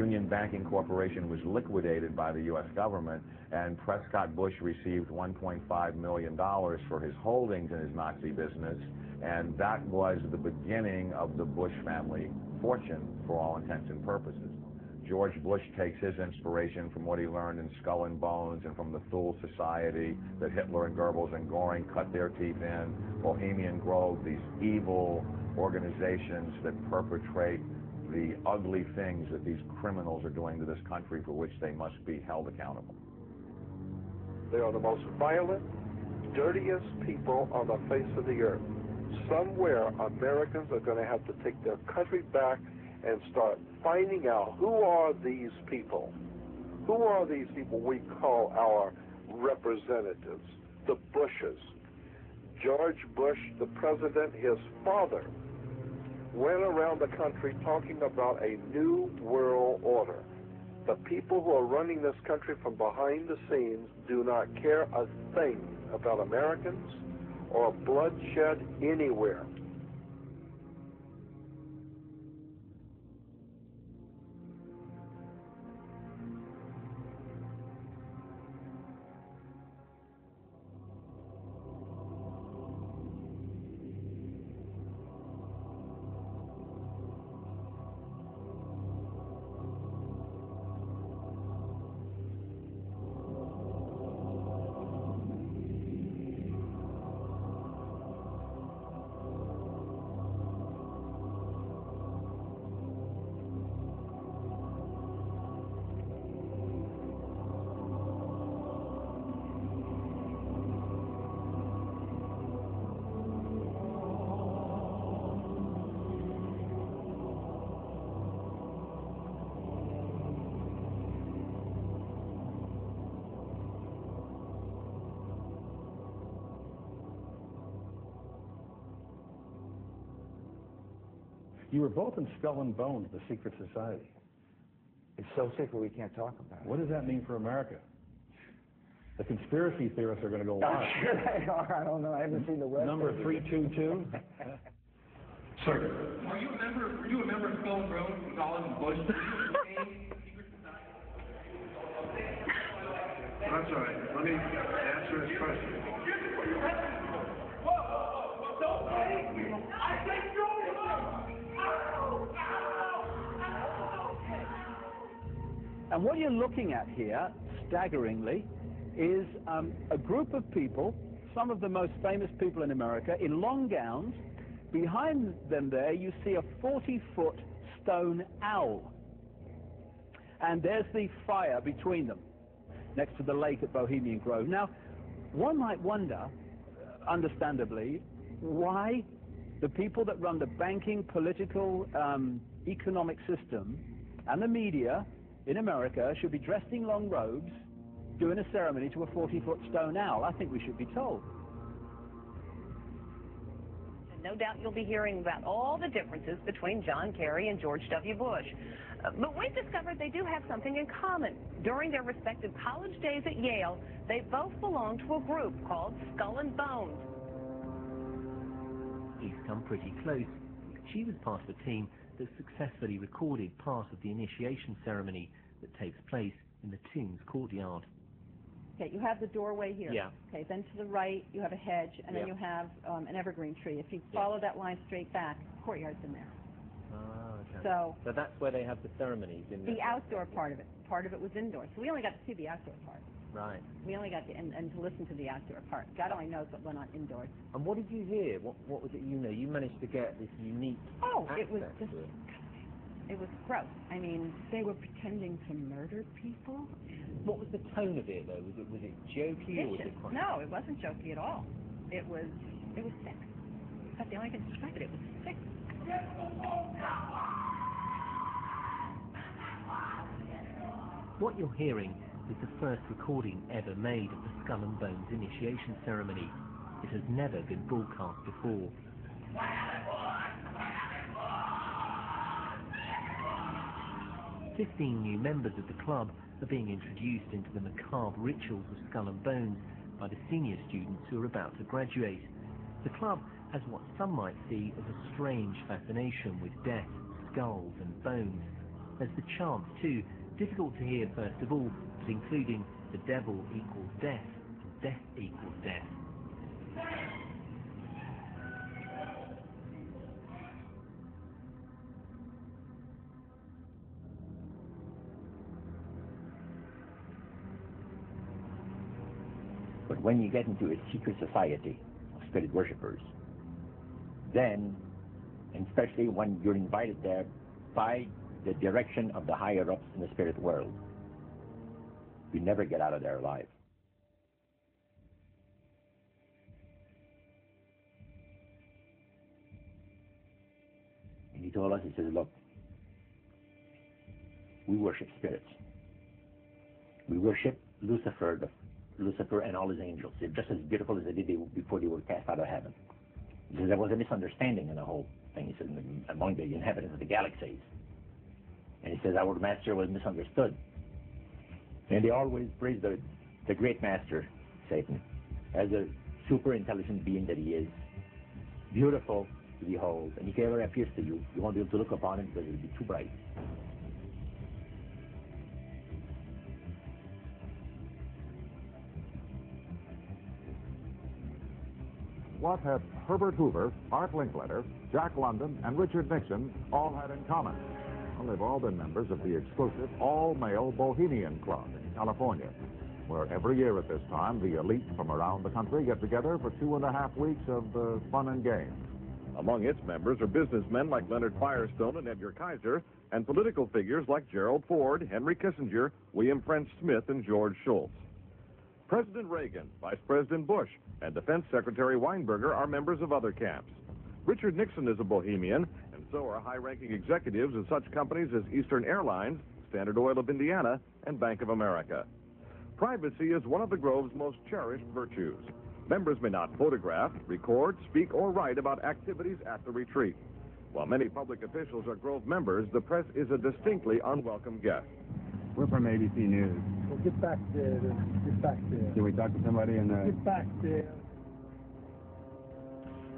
Union Banking Corporation was liquidated by the U.S. government, and Prescott Bush received $1.5 million for his holdings in his Nazi business, and that was the beginning of the Bush family fortune for all intents and purposes. George Bush takes his inspiration from what he learned in Skull and Bones and from the Thule Society that Hitler and Goebbels and Goring cut their teeth in, Bohemian Grove, these evil organizations that perpetrate the ugly things that these criminals are doing to this country, for which they must be held accountable. They are the most violent, dirtiest people on the face of the earth. Somewhere, Americans are going to have to take their country back and start finding out who are these people. Who are these people we call our representatives, the Bushes. George Bush, the president, his father, went around the country talking about a new world order. The people who are running this country from behind the scenes do not care a thing about Americans or bloodshed anywhere. You were both in Skull and Bones, the secret society. It's so secret we can't talk about it. What does that mean for America? The conspiracy theorists are going to go wild. I'm sure they are. I don't know. I haven't seen the website. Number 322. Sir. Were you a member of Skull and Bones with Olive and Bush? That's all right. Let me answer his question. And what you're looking at here, staggeringly, is a group of people, some of the most famous people in America, in long gowns. Behind them there, you see a 40-foot stone owl. And there's the fire between them, next to the lake at Bohemian Grove. Now, one might wonder, understandably, why the people that run the banking, political, economic system and the media in America should be dressed in long robes doing a ceremony to a 40-foot stone owl. I think we should be told. No doubt you'll be hearing about all the differences between John Kerry and George W. Bush. But we've discovered they do have something in common. During their respective college days at Yale, they both belonged to a group called Skull and Bones. He's come pretty close. She was part of a team that successfully recorded part of the initiation ceremony that takes place in the tomb's courtyard. Okay, you have the doorway here. Yeah. Okay, then to the right you have a hedge, and then you have an evergreen tree. If you follow that line straight back, the courtyard's in there. Ah, okay. So that's where they have the ceremonies in the outdoor part of it. Part of it was indoor, so we only got to see the outdoor part. Right. We only got to and to listen to the outdoor part. God only knows what went on indoors. And what did you hear? What was it you know? You managed to get this unique it was access just to it. It was gross. I mean, they were pretending to murder people. What was the tone of it, though? Was it jokey or was it quite... No, it wasn't jokey at all. It was sick. That's the only thing to describe it. It was sick. What you're hearing is the first recording ever made of the Skull and Bones initiation ceremony. It has never been broadcast before. 15 new members of the club are being introduced into the macabre rituals of Skull and Bones by the senior students who are about to graduate. The club has what some might see as a strange fascination with death, skulls and bones. There's the chant too, difficult to hear first of all, but including the devil equals death, and death equals death. But when you get into a secret society of spirit worshippers, then, and especially when you're invited there by the direction of the higher-ups in the spirit world, you never get out of there alive. And he told us, he says, look, we worship spirits. We worship Lucifer and all his angels. They're just as beautiful as they did before they were cast out of heaven. He says there was a misunderstanding in the whole thing. He says among the inhabitants of the galaxies. And he says our master was misunderstood. And they always praise the great master, Satan, as a super intelligent being that he is, beautiful to behold. And if he ever appears to you, you won't be able to look upon him because it will be too bright. What had Herbert Hoover, Art Linkletter, Jack London, and Richard Nixon all had in common? Well, they've all been members of the exclusive all-male Bohemian Club in California, where every year at this time, the elite from around the country get together for 2.5 weeks of fun and games. Among its members are businessmen like Leonard Firestone and Edgar Kaiser, and political figures like Gerald Ford, Henry Kissinger, William French Smith, and George Shultz. President Reagan, Vice President Bush, and Defense Secretary Weinberger are members of other camps. Richard Nixon is a Bohemian, and so are high-ranking executives of such companies as Eastern Airlines, Standard Oil of Indiana, and Bank of America. Privacy is one of the Grove's most cherished virtues. Members may not photograph, record, speak, or write about activities at the retreat. While many public officials are Grove members, the press is a distinctly unwelcome guest. We're from ABC News. Well, get back there. Get back there. Can we talk to somebody in the... Get back there.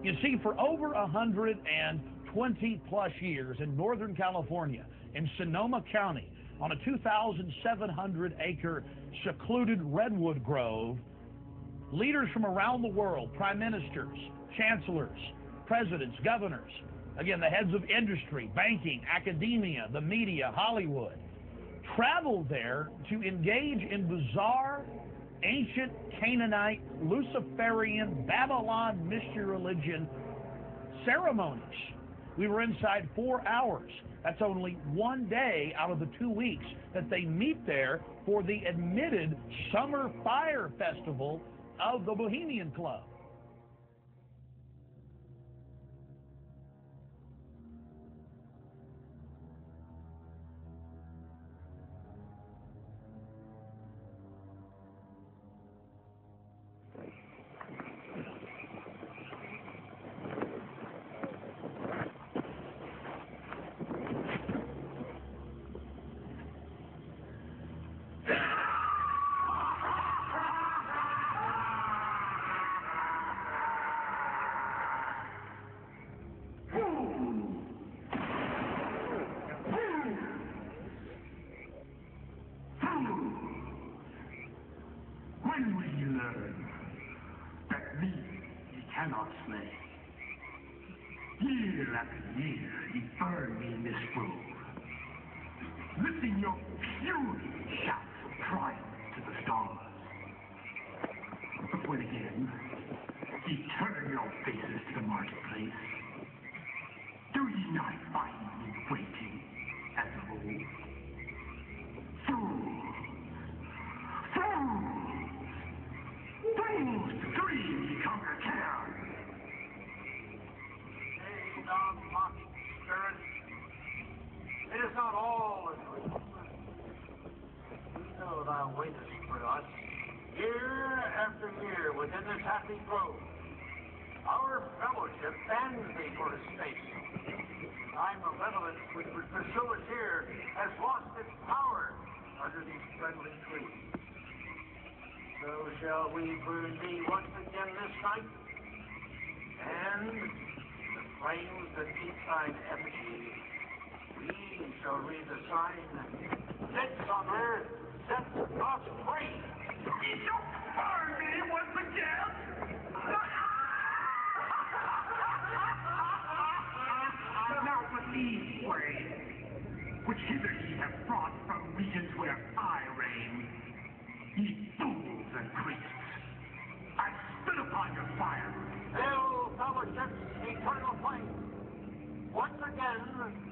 You see, for over 120-plus years in Northern California, in Sonoma County, on a 2,700-acre secluded redwood grove, leaders from around the world, prime ministers, chancellors, presidents, governors, again, the heads of industry, banking, academia, the media, Hollywood, traveled there to engage in bizarre, ancient Canaanite, Luciferian, Babylon mystery religion ceremonies. We were inside 4 hours. That's only one day out of the 2 weeks that they meet there for the admitted Summer Fire Festival of the Bohemian Club. When will you learn that me ye cannot slay? Year after year ye burn me in this grove, lifting your puny shouts of triumph to the stars. But when again ye turn your faces to the marketplace, do ye not find me waiting as of old? Fools! Fools! Fools to dream ye conquer care! Nay, thou mocking spirit, it is not all a dream. We know thou waitest for us, year after year within this happy grove. Our fellowship bans thee for a space. Thy malevolence which would pursue us here has lost its power under these friendly trees. So shall we burn thee once again this night, and the flames that feed thine effigy We shall read the sign. Midsummer sets us free. You don't fire me once again. Not with these words, which hither ye have brought from regions where I reign. Ye fools and priests, I spit upon your fire. Hail, fellowship's eternal flame. Once again,